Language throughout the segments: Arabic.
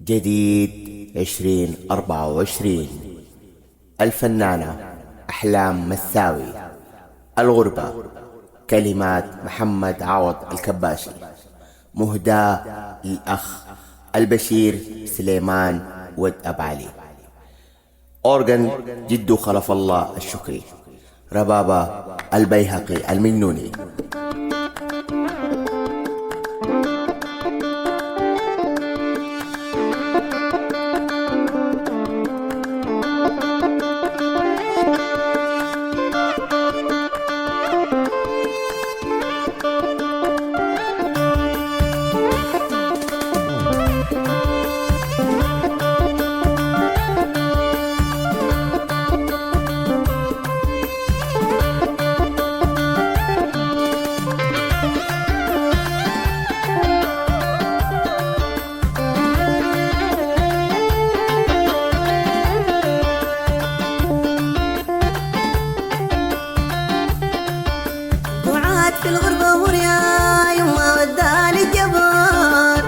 جديد 2024. الفنانة أحلام مساوي. الغربة. كلمات محمد عوض الكباشي، مهداة للأخ البشير سليمان ود أبو علي. أورغن جدو خلف الله الشكري. ربابة البيهقي المجنوني. في الغربة وريا يما وداني الجبار،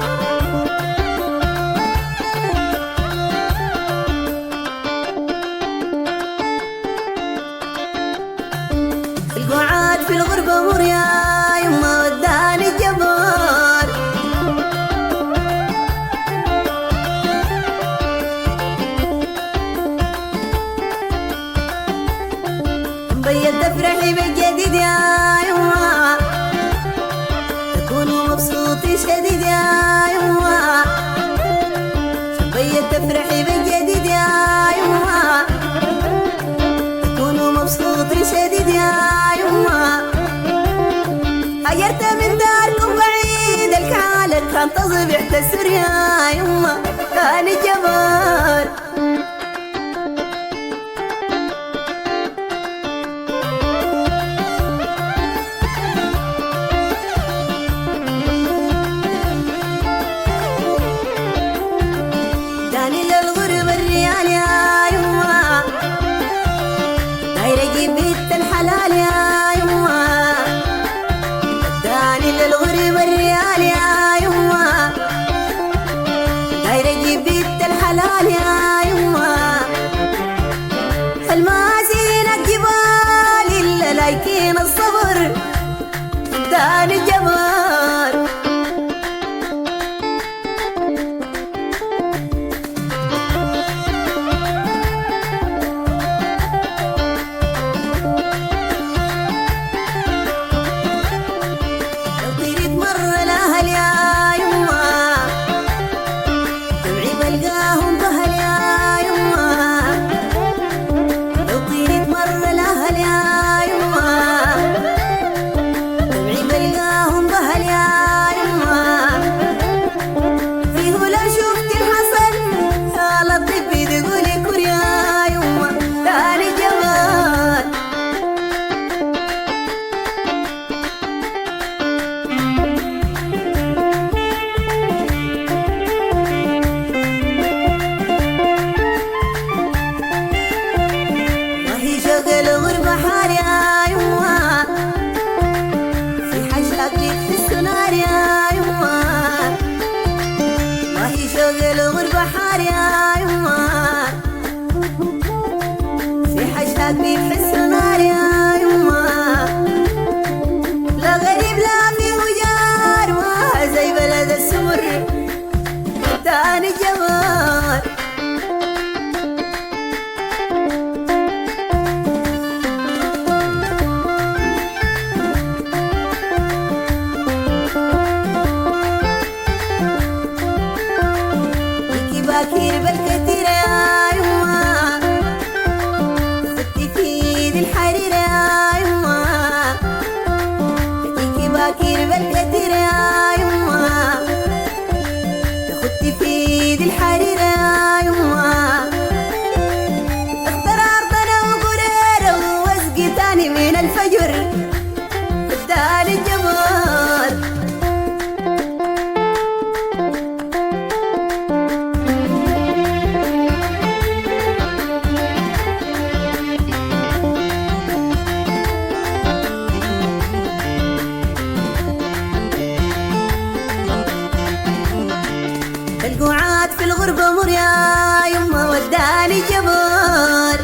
القعاد في الغربة وريا يما وداني الجبار، مبيض افرحي بالجديد يا يما، تكونوا مبسوطين شديد يا يما، مبيض تفرحي بالجديد يا يما، تكونوا مبسوطين شديد يا يما. هاجرت من داركم بعيد الكعالة كان تصبح تسر يا يما، كان الجبار داني للغربة الريال يا يما، داير اجيب بيت الحلال يا يما، داني للغربة الريال يا يما، داير اجيب بيت الحلال يا يما. المازين الجبال الا لايكين الصبر، داني الجبار بيحس نار يا يما، لا غريب لا في وجار، ما زي بلد السمر تاني جمال. بكي باكير بالكتير يا يما، الحرير يا يما، تجيكي باكير بالكتير يا يما، تخدي في ايد الحرير يا يما. اختار ارضنا وقرير واسقي تاني من الفجر، اداني الجمال القعاد في الغربة مر يا يما وداني جبار.